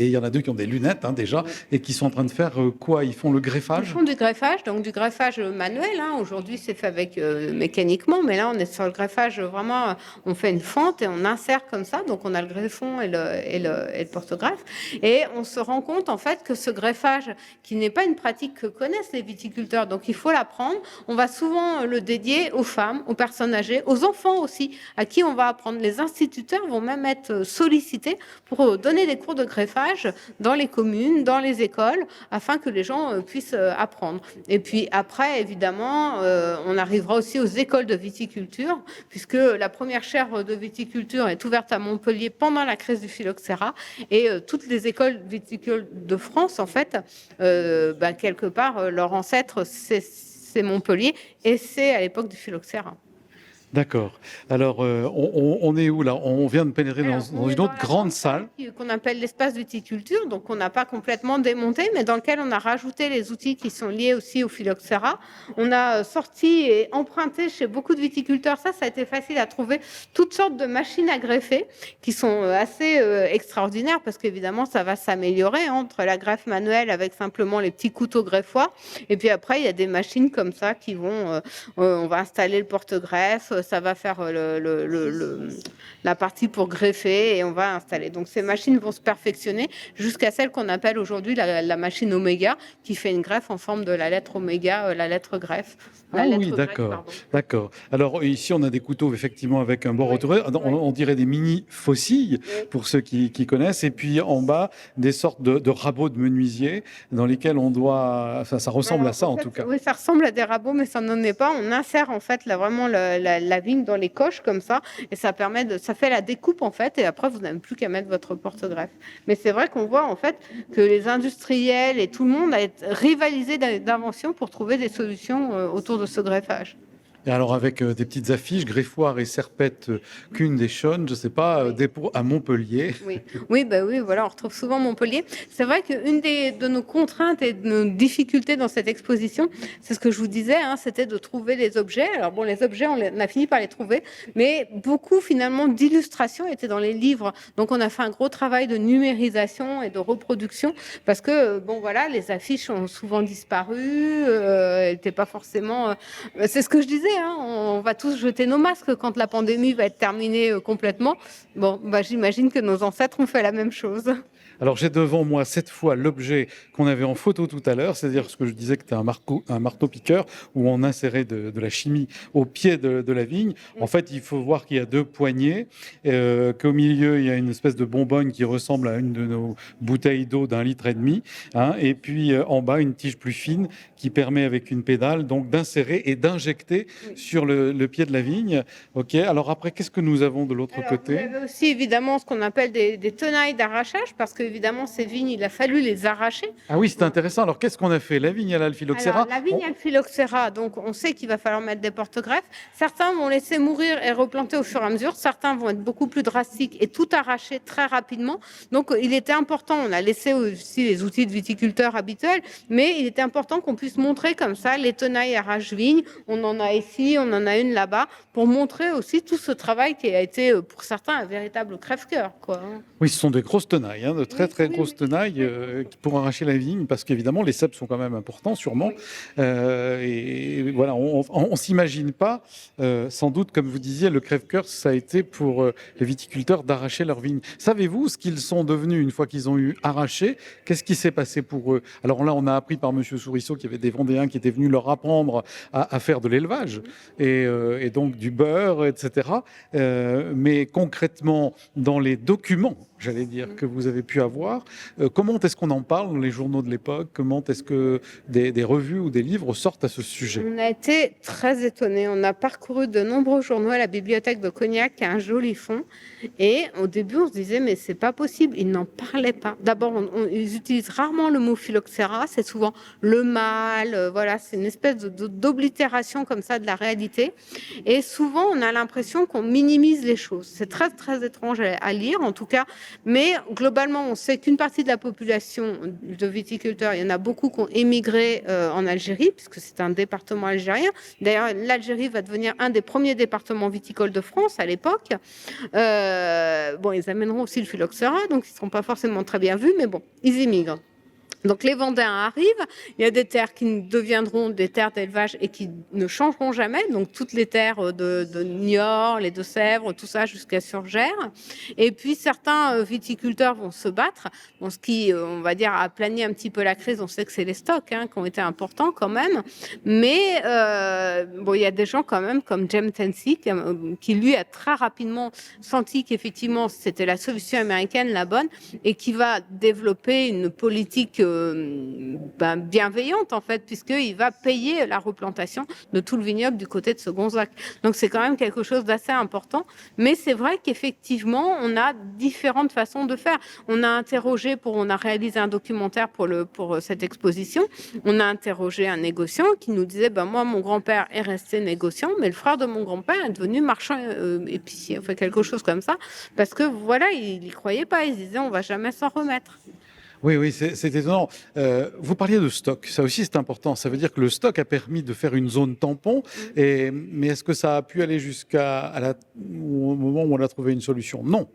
il y en a deux qui ont des lunettes déjà et qui sont en train de faire quoi? Ils font le greffage? Ils font du greffage, donc du greffage manuel. Hein. Aujourd'hui, c'est fait avec mécaniquement, mais là, on est sur le greffage vraiment. On fait une fente et on insère comme ça. Donc, on a le greffon et le porte-greffe. Et on se rend compte, en fait, que ce greffage, qui n'est pas une pratique que connaissent les viticulteurs, donc il faut l'apprendre. On va souvent le dédier aux femmes, aux personnes âgées, aux enfants aussi, à qui on va apprendre. Les instituteurs vont même être sollicités pour donner des cours de greffage dans les communes, dans les écoles, afin que les gens puissent apprendre. Et puis après, évidemment, on arrivera aussi aux écoles de viticulture, puisque la première chaire de viticulture est ouverte à Montpellier pendant la crise du phylloxéra, et toutes les écoles viticoles de France, en fait, quelque part, leur ancêtre, c'est Montpellier, et c'est à l'époque du phylloxéra. D'accord. Alors, on est où là? On vient de pénétrer dans une autre grande salle. Qu'on appelle l'espace viticulture, donc on n'a pas complètement démonté, mais dans lequel on a rajouté les outils qui sont liés aussi au phylloxéra. On a sorti et emprunté chez beaucoup de viticulteurs, ça a été facile à trouver, toutes sortes de machines à greffer qui sont assez extraordinaires parce qu'évidemment, ça va s'améliorer entre la greffe manuelle avec simplement les petits couteaux greffoirs. Et puis après, il y a des machines comme ça qui vont, on va installer le porte-greffe, ça va faire la partie pour greffer et on va installer. Donc ces machines vont se perfectionner jusqu'à celle qu'on appelle aujourd'hui la machine Oméga qui fait une greffe en forme de la lettre Oméga, la lettre greffe. Oui, d'accord. D'accord. Alors ici, on a des couteaux effectivement avec un bord retourné. On dirait des mini faucilles pour ceux qui connaissent. Et puis en bas, des sortes de rabots de menuisier dans lesquels on doit... Enfin, ça ressemble à ça en tout cas. Oui, ça ressemble à des rabots, mais ça n'en est pas. On insère en fait vraiment la vigne dans les coches comme ça et ça fait la découpe en fait et après vous n'avez plus qu'à mettre votre porte-greffe. Mais c'est vrai qu'on voit en fait que les industriels et tout le monde a rivalisé d'inventions pour trouver des solutions autour de ce greffage. Et alors avec des petites affiches, greffoir et serpette qu'une des Chaunes, je ne sais pas, Oui. dépôt à Montpellier. Oui, oui, bah oui, voilà, on retrouve souvent Montpellier. C'est vrai qu'une de nos contraintes et de nos difficultés dans cette exposition, c'est ce que je vous disais, hein, c'était de trouver les objets. Alors bon, les objets, on a fini par les trouver, mais beaucoup finalement d'illustrations étaient dans les livres. Donc on a fait un gros travail de numérisation et de reproduction parce que bon voilà, les affiches ont souvent disparu, elles n'étaient pas forcément. C'est ce que je disais, hein, on va tous jeter nos masques quand la pandémie va être terminée complètement. Bon, bah, j'imagine que nos ancêtres ont fait la même chose. Alors j'ai devant moi cette fois l'objet qu'on avait en photo tout à l'heure, c'est-à-dire ce que je disais que c'était un marteau-piqueur où on insérait de la chimie au pied de la vigne. En fait, il faut voir qu'il y a deux poignées, qu'au milieu il y a une espèce de bonbonne qui ressemble à une de nos bouteilles d'eau d'1,5 litre, hein, et puis en bas une tige plus fine qui permet avec une pédale donc d'insérer et d'injecter sur le pied de la vigne. Ok. Alors après, qu'est-ce que nous avons de l'autre Alors, côté? vous avez aussi évidemment ce qu'on appelle des tenailles d'arrachage parce que évidemment ces vignes, il a fallu les arracher. Ah oui, c'est intéressant. Alors qu'est-ce qu'on a fait? La vigne à l'Alphyloxera. Alors, la vigne, elle phylloxéra, donc on sait qu'il va falloir mettre des porte-greffes. Certains vont laisser mourir et replanter au fur et à mesure. Certains vont être beaucoup plus drastiques et tout arracher très rapidement. Donc, il était important, on a laissé aussi les outils de viticulteurs habituels, mais il était important qu'on puisse montrer comme ça les tenailles arrache-vigne. On en a ici, on en a une là-bas, pour montrer aussi tout ce travail qui a été, pour certains, un véritable crève-cœur, quoi. Oui, ce sont des grosses tenailles, hein, de très très grosses tenailles pour arracher la vigne, parce qu'évidemment les cèpes sont quand même importants, sûrement. Et voilà, on s'imagine pas, sans doute, comme vous disiez, le crève-cœur, ça a été pour les viticulteurs d'arracher leur vigne. Savez-vous ce qu'ils sont devenus une fois qu'ils ont eu arraché? Qu'est-ce qui s'est passé pour eux? Alors là, on a appris par Monsieur Sourisseau qu'il y avait des Vendéens qui étaient venus leur apprendre à faire de l'élevage et donc du beurre, etc. Mais concrètement, dans les documents, j'allais dire, que vous avez pu avoir, comment est-ce qu'on en parle dans les journaux de l'époque? Comment est-ce que des revues ou des livres sortent à ce sujet? On a été très étonnés. On a parcouru de nombreux journaux à la bibliothèque de Cognac, qui a un joli fond. Et au début, on se disait, mais c'est pas possible. Ils n'en parlaient pas. D'abord, ils utilisent rarement le mot phylloxéra. C'est souvent le mâle. Voilà, c'est une espèce d'oblitération comme ça de la réalité. Et souvent, on a l'impression qu'on minimise les choses. C'est très, très étrange à lire, en tout cas. Mais globalement, on sait qu'une partie de la population de viticulteurs, il y en a beaucoup qui ont émigré en Algérie, puisque c'est un département algérien. D'ailleurs, l'Algérie va devenir un des premiers départements viticoles de France à l'époque. Bon, ils amèneront aussi le phylloxéra, donc ils ne seront pas forcément très bien vus, mais bon, ils immigrent. Donc les Vendéens arrivent, il y a des terres qui deviendront des terres d'élevage et qui ne changeront jamais, donc toutes les terres de Niort, les Deux-Sèvres, tout ça jusqu'à Surgères. Et puis certains viticulteurs vont se battre, bon, ce qui, on va dire, a aplani un petit peu la crise. On sait que c'est les stocks qui ont été importants quand même, mais bon, il y a des gens quand même comme James Hensey qui lui a très rapidement senti qu'effectivement c'était la solution américaine la bonne et qui va développer une politique bienveillante en fait, puisqu'il va payer la replantation de tout le vignoble du côté de Segonzac. Donc c'est quand même quelque chose d'assez important, mais c'est vrai qu'effectivement on a différentes façons de faire. On a réalisé un documentaire pour cette exposition. On a interrogé un négociant qui nous disait moi mon grand-père est resté négociant, mais le frère de mon grand-père est devenu marchand épicier, enfin quelque chose comme ça, parce que voilà, il n'y croyait pas, il disait on va jamais s'en remettre. Oui, c'est étonnant. Vous parliez de stock, ça aussi c'est important. Ça veut dire que le stock a permis de faire une zone tampon, mais est-ce que ça a pu aller au moment où on a trouvé une solution? Non.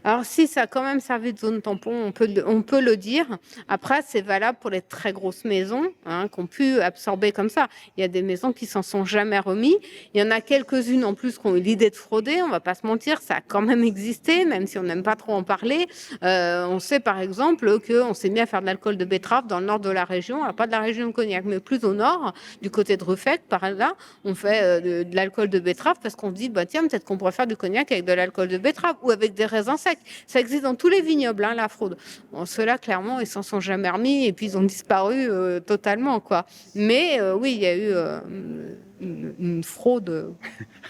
Alors si ça a quand même servi de zone tampon, on peut le dire. Après, c'est valable pour les très grosses maisons qui ont pu absorber comme ça. Il y a des maisons qui s'en sont jamais remis. Il y en a quelques-unes en plus qui ont eu l'idée de frauder. On va pas se mentir, ça a quand même existé, même si on n'aime pas trop en parler. On sait par exemple qu'on s'est mis à faire de l'alcool de betterave dans le nord de la région. Alors pas de la région de Cognac, mais plus au nord, du côté de Ruffec, par là. On fait de l'alcool de betterave parce qu'on se dit, tiens, peut-être qu'on pourrait faire du cognac avec de l'alcool de betterave ou avec des raisins secs. Ça existe dans tous les vignobles, la fraude. Bon, ceux-là, clairement, ils s'en sont jamais remis et puis ils ont disparu totalement, quoi. Mais oui, il y a eu une fraude.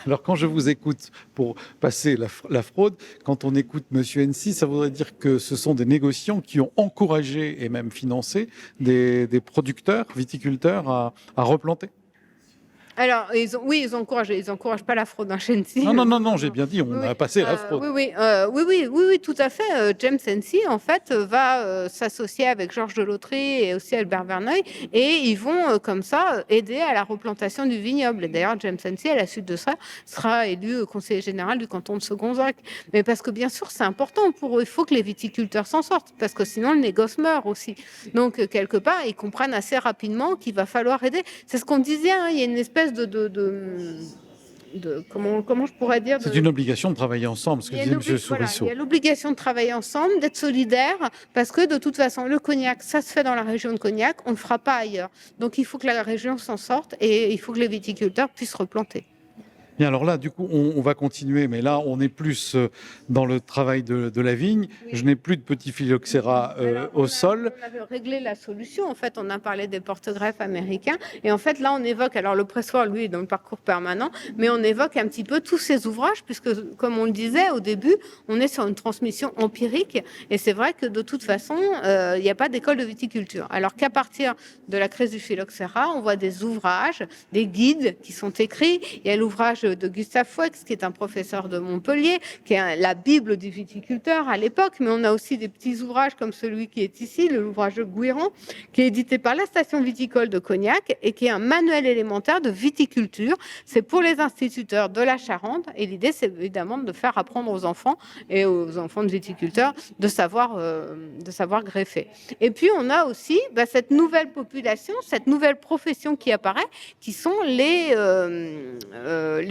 Alors quand je vous écoute pour passer la fraude, quand on écoute Monsieur Hensey, ça voudrait dire que ce sont des négociants qui ont encouragé et même financé des producteurs, viticulteurs à replanter? Alors, ils encouragent pas la fraude, hein, Shensi. Non, j'ai bien dit, on a passé la fraude. Oui, tout à fait. James Shensi, en fait, va s'associer avec Georges Delottry et aussi Albert Verneuil, et ils vont, comme ça, aider à la replantation du vignoble. Et d'ailleurs, James Shensi, à la suite de ça, sera élu conseiller général du canton de Segonzac. Mais parce que, bien sûr, c'est important pour eux. Il faut que les viticulteurs s'en sortent, parce que sinon, le négoce meurt aussi. Donc, quelque part, ils comprennent assez rapidement qu'il va falloir aider. C'est ce qu'on disait, hein, il y a une espèce comment je pourrais dire, C'est une obligation de travailler ensemble, ce que disait M. Sourisseau. Il y a l'obligation de travailler ensemble, d'être solidaire, parce que de toute façon, le cognac, ça se fait dans la région de Cognac, on ne le fera pas ailleurs. Donc il faut que la région s'en sorte et il faut que les viticulteurs puissent replanter. Bien, alors là, du coup, on va continuer, mais là, on est plus dans le travail de la vigne. Oui. Je n'ai plus de petits phylloxéra au sol. On avait réglé la solution. En fait, on a parlé des porte-greffes américains. Et en fait, là, on évoque, alors le pressoir, lui, est dans le parcours permanent, mais on évoque un petit peu tous ces ouvrages, puisque, comme on le disait au début, on est sur une transmission empirique. Et c'est vrai que de toute façon, il n'y a pas d'école de viticulture. Alors qu'à partir de la crise du phylloxéra, on voit des ouvrages, des guides qui sont écrits. Il y a l'ouvrage de Gustave Fouex, qui est un professeur de Montpellier, qui est la Bible du viticulteur à l'époque, mais on a aussi des petits ouvrages comme celui qui est ici, l'ouvrage de Guiron, qui est édité par la station viticole de Cognac et qui est un manuel élémentaire de viticulture. C'est pour les instituteurs de la Charente et l'idée, c'est évidemment de faire apprendre aux enfants et aux enfants de viticulteurs de savoir greffer. Et puis, on a aussi cette nouvelle population, cette nouvelle profession qui apparaît, qui sont les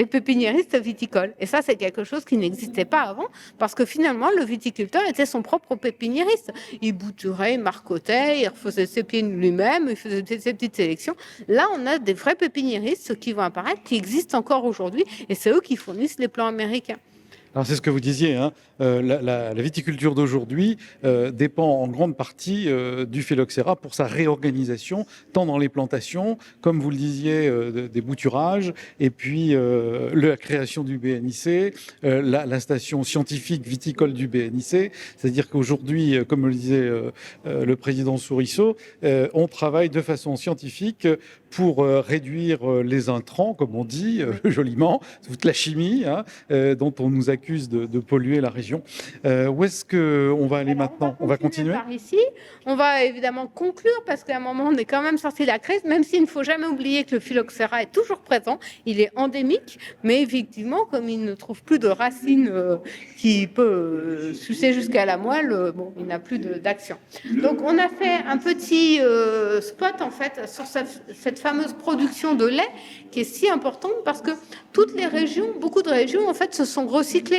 pépiniéristes viticoles. Et ça, c'est quelque chose qui n'existait pas avant, parce que finalement, le viticulteur était son propre pépiniériste. Il bouturait, il marcottait, il refaisait ses pieds lui-même, il faisait ses petites sélections. Là, on a des vrais pépiniéristes qui vont apparaître, qui existent encore aujourd'hui, et c'est eux qui fournissent les plants américains. Alors c'est ce que vous disiez, hein, la viticulture d'aujourd'hui dépend en grande partie du phylloxéra pour sa réorganisation, tant dans les plantations, comme vous le disiez, des bouturages, et puis la création du BNIC, la station scientifique viticole du BNIC. C'est-à-dire qu'aujourd'hui, comme le disait le président Sourisseau, on travaille de façon scientifique pour réduire les intrants, comme on dit joliment, toute la chimie dont on nous accuse de polluer la région. Où est-ce qu'on va aller maintenant? On va continuer par ici. On va évidemment conclure parce qu'à un moment, on est quand même sorti de la crise, même s'il ne faut jamais oublier que le phylloxéra est toujours présent. Il est endémique, mais effectivement, comme il ne trouve plus de racines qui peut sucer jusqu'à la moelle, il n'a plus d'action. Donc, on a fait un petit spot, en fait, sur cette fameuse production de lait qui est si importante parce que toutes les régions, beaucoup de régions, en fait, se sont recyclées.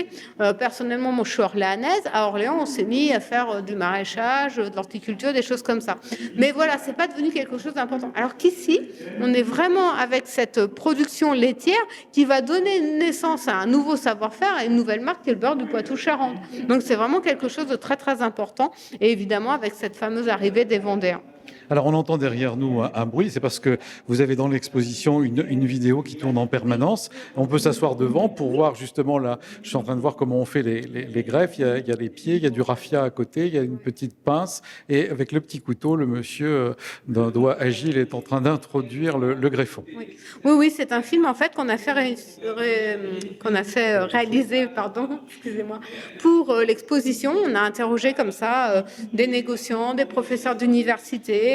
Personnellement, moi, je suis orléanaise. À Orléans, on s'est mis à faire du maraîchage, de l'horticulture, des choses comme ça. Mais voilà, c'est pas devenu quelque chose d'important. Alors qu'ici, on est vraiment avec cette production laitière qui va donner naissance à un nouveau savoir-faire et une nouvelle marque qui est le beurre du Poitou-Charentes. Donc, c'est vraiment quelque chose de très, très important. Et évidemment, avec cette fameuse arrivée des Vendéens. Alors on entend derrière nous un bruit, c'est parce que vous avez dans l'exposition une vidéo qui tourne en permanence. On peut s'asseoir devant pour voir justement là, je suis en train de voir comment on fait les greffes, il y a les pieds, il y a du raffia à côté, il y a une petite pince et avec le petit couteau, le monsieur d'un doigt agile est en train d'introduire le greffon. Oui, c'est un film en fait qu'on a fait réaliser, excusez-moi, pour l'exposition. On a interrogé comme ça des négociants, des professeurs d'université,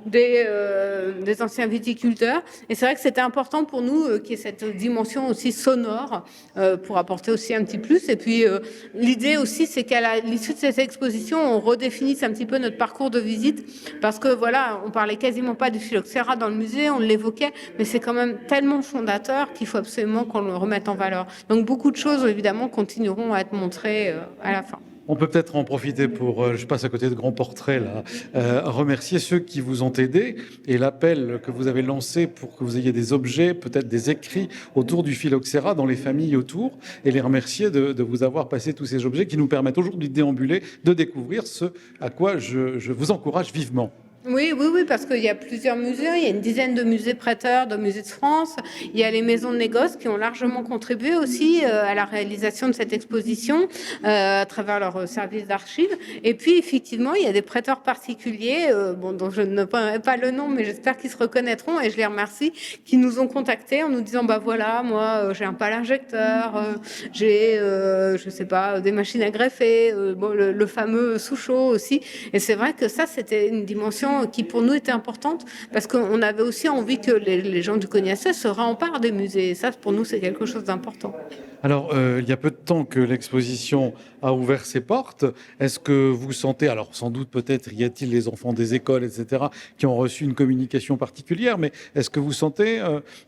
des anciens viticulteurs. Et c'est vrai que c'était important pour nous qu'il y ait cette dimension aussi sonore pour apporter aussi un petit plus. Et puis l'idée aussi, c'est qu'à l'issue de cette exposition, on redéfinisse un petit peu notre parcours de visite parce que voilà, on parlait quasiment pas du phylloxéra dans le musée, on l'évoquait, mais c'est quand même tellement fondateur qu'il faut absolument qu'on le remette en valeur. Donc beaucoup de choses évidemment continueront à être montrées à la fin. On peut peut-être en profiter pour, je passe à côté de grands portraits là, remercier ceux qui vous ont aidés et l'appel que vous avez lancé pour que vous ayez des objets, peut-être des écrits autour du phylloxéra dans les familles autour et les remercier de vous avoir passé tous ces objets qui nous permettent aujourd'hui de déambuler, de découvrir ce à quoi je vous encourage vivement. Oui, oui, oui, parce qu'il y a plusieurs musées, il y a une dizaine de musées prêteurs, de musées de France, il y a les maisons de négoce qui ont largement contribué aussi à la réalisation de cette exposition à travers leur service d'archives. Et puis, effectivement, il y a des prêteurs particuliers, dont je ne connais pas le nom, mais j'espère qu'ils se reconnaîtront et je les remercie, qui nous ont contactés en nous disant, bah voilà, moi, j'ai un pal injecteur, j'ai, je sais pas, des machines à greffer, le fameux Souchot aussi. Et c'est vrai que ça, c'était une dimension qui pour nous était importante parce qu'on avait aussi envie que les gens du Cognaçais se remparent des musées. Et ça, pour nous, c'est quelque chose d'important. Alors, il y a peu de temps que l'exposition a ouvert ses portes. Est-ce que vous sentez, alors sans doute peut-être y a-t-il les enfants des écoles, etc., qui ont reçu une communication particulière, mais est-ce que vous sentez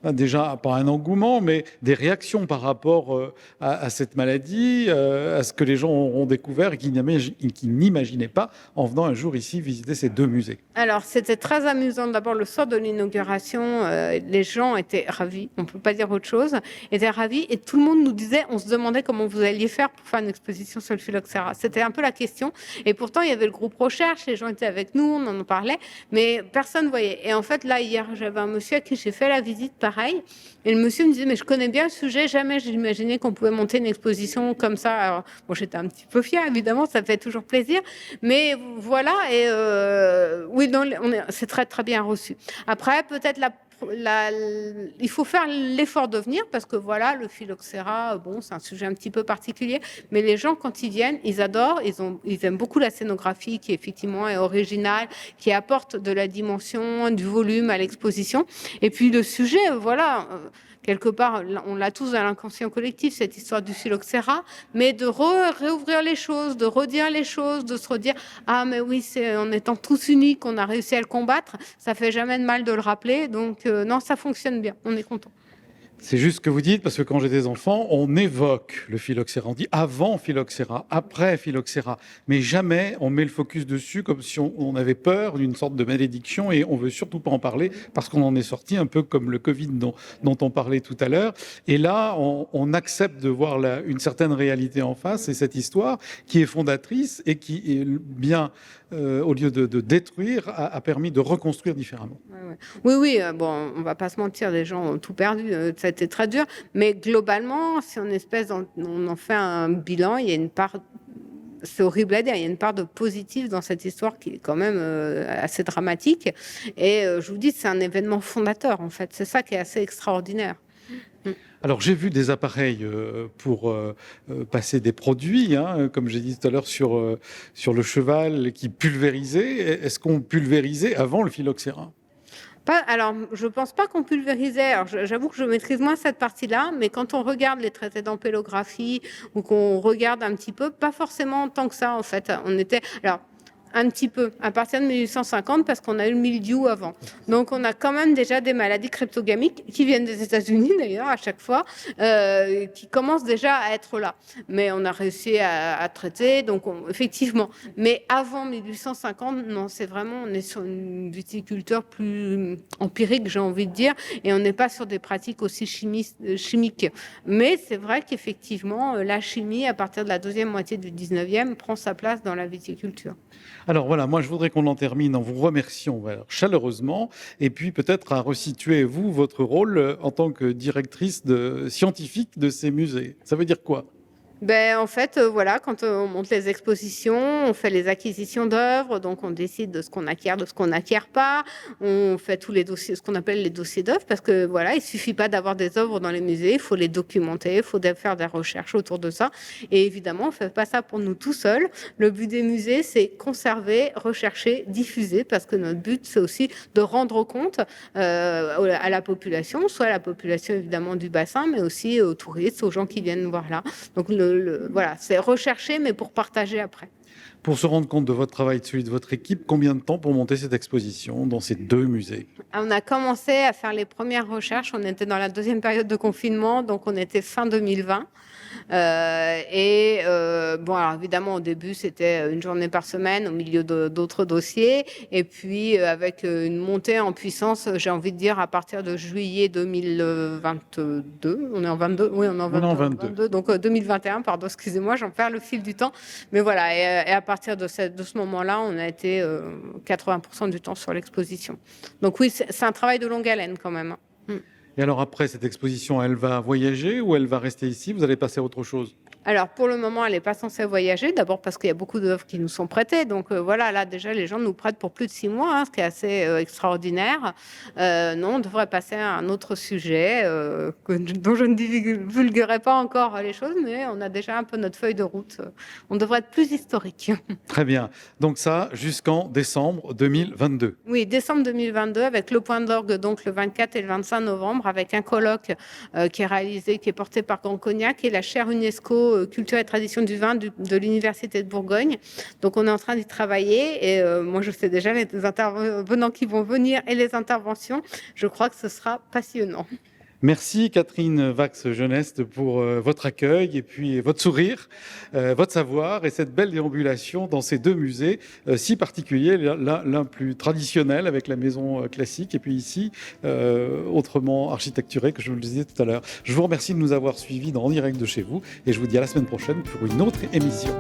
déjà, pas un engouement, mais des réactions par rapport à cette maladie, à ce que les gens auront découvert et qu'ils n'imaginaient pas en venant un jour ici visiter ces deux musées? Alors, c'était très amusant. D'abord, le soir de l'inauguration, les gens étaient ravis, on ne peut pas dire autre chose, étaient ravis et tout le monde nous disait, on se demandait comment vous alliez faire pour faire une exposition sur le phylloxéra. C'était un peu la question. Et pourtant, il y avait le groupe recherche, les gens étaient avec nous, on en parlait, mais personne ne voyait. Et en fait, là, hier, j'avais un monsieur à qui j'ai fait la visite, pareil. Et le monsieur me disait, mais je connais bien le sujet, jamais j'imaginais qu'on pouvait monter une exposition comme ça. Alors, bon, j'étais un petit peu fière, évidemment, ça fait toujours plaisir. Mais voilà, et oui, c'est très, très bien reçu. Après, peut-être il faut faire l'effort de venir parce que voilà, le phylloxéra, bon, c'est un sujet un petit peu particulier, mais les gens, quand ils viennent, ils adorent, ils aiment beaucoup la scénographie qui effectivement est originale, qui apporte de la dimension, du volume à l'exposition. Et puis le sujet, voilà, quelque part, on l'a tous dans l'inconscient collectif, cette histoire du phylloxéra, mais de réouvrir les choses, de redire les choses, de se redire, ah mais oui, c'est en étant tous unis qu'on a réussi à le combattre, ça fait jamais de mal de le rappeler, donc non, ça fonctionne bien, on est content. C'est juste ce que vous dites, parce que quand j'ai des enfants, on évoque le phylloxéra. On dit avant phylloxéra, après phylloxéra. Mais jamais on met le focus dessus comme si on avait peur d'une sorte de malédiction et on veut surtout pas en parler parce qu'on en est sorti un peu comme le Covid dont on parlait tout à l'heure. Et là, on accepte de voir une certaine réalité en face et cette histoire qui est fondatrice et qui est bien, au lieu de détruire, a permis de reconstruire différemment. Oui, oui, bon, on va pas se mentir, les gens ont tout perdu, ça a été très dur, mais globalement, si on en fait un bilan, il y a une part, c'est horrible à dire, il y a une part de positif dans cette histoire qui est quand même assez dramatique, et je vous dis, c'est un événement fondateur, en fait, c'est ça qui est assez extraordinaire. Alors j'ai vu des appareils pour passer des produits, hein, comme j'ai dit tout à l'heure sur le cheval qui pulvérisait. Est-ce qu'on pulvérisait avant le phylloxéra? Alors, je ne pense pas qu'on pulvérisait. Alors, j'avoue que je maîtrise moins cette partie-là, mais quand on regarde les traités d'ampélographie ou qu'on regarde un petit peu, pas forcément tant que ça, en fait. Alors, un petit peu, à partir de 1850, parce qu'on a eu le mildiou avant. Donc, on a quand même déjà des maladies cryptogamiques qui viennent des États-Unis, d'ailleurs, à chaque fois, qui commencent déjà à être là. Mais on a réussi à traiter, donc effectivement. Mais avant 1850, non, c'est vraiment, on est sur une viticulture plus empirique, j'ai envie de dire, et on n'est pas sur des pratiques aussi chimiques. Mais c'est vrai qu'effectivement, la chimie, à partir de la deuxième moitié du 19e, prend sa place dans la viticulture. Alors voilà, moi je voudrais qu'on en termine en vous remerciant chaleureusement et puis peut-être à resituer vous votre rôle en tant que directrice scientifique de ces musées. Ça veut dire quoi? En fait, voilà, quand on monte les expositions, on fait les acquisitions d'œuvres, donc on décide de ce qu'on acquiert, de ce qu'on n'acquiert pas. On fait tous les dossiers, ce qu'on appelle les dossiers d'œuvres, parce que voilà, il suffit pas d'avoir des œuvres dans les musées, il faut les documenter, il faut faire des recherches autour de ça. Et évidemment, on fait pas ça pour nous tout seuls. Le but des musées, c'est conserver, rechercher, diffuser, parce que notre but, c'est aussi de rendre compte à la population, soit à la population évidemment du bassin, mais aussi aux touristes, aux gens qui viennent nous voir là. Donc voilà, c'est rechercher, mais pour partager après. Pour se rendre compte de votre travail, de celui de votre équipe, combien de temps pour monter cette exposition dans ces deux musées? On a commencé à faire les premières recherches, on était dans la deuxième période de confinement, donc on était fin 2020. Bon, alors évidemment, au début, c'était une journée par semaine au milieu d'autres dossiers. Et puis, avec une montée en puissance, j'ai envie de dire, à partir de juillet 2022. On est en 22? Oui, on est en 22. Donc, 2021, pardon, excusez-moi, j'en perds le fil du temps. Mais voilà, et à partir de ce moment-là, on a été 80% du temps sur l'exposition. Donc oui, c'est un travail de longue haleine quand même. Et alors après cette exposition, elle va voyager ou elle va rester ici? Vous allez passer à autre chose? Alors, pour le moment, elle n'est pas censée voyager. D'abord parce qu'il y a beaucoup d'œuvres qui nous sont prêtées. Donc, voilà, là, déjà, les gens nous prêtent pour plus de 6 mois, ce qui est assez extraordinaire. Non, on devrait passer à un autre sujet dont je ne divulguerai pas encore les choses, mais on a déjà un peu notre feuille de route. On devrait être plus historique. Très bien. Donc ça, jusqu'en décembre 2022. Oui, décembre 2022, avec le point d'orgue, donc le 24 et le 25 novembre, avec un colloque qui est porté par Grand Cognac et la chaire UNESCO Culture et tradition du vin de l'Université de Bourgogne. Donc, on est en train d'y travailler et moi, je sais déjà les intervenants qui vont venir et les interventions. Je crois que ce sera passionnant. Merci Catherine Vax-Geneste pour votre accueil et puis votre sourire, votre savoir et cette belle déambulation dans ces deux musées si particuliers, l'un plus traditionnel avec la maison classique et puis ici autrement architecturé que je vous le disais tout à l'heure. Je vous remercie de nous avoir suivis En direct de chez vous et je vous dis à la semaine prochaine pour une autre émission.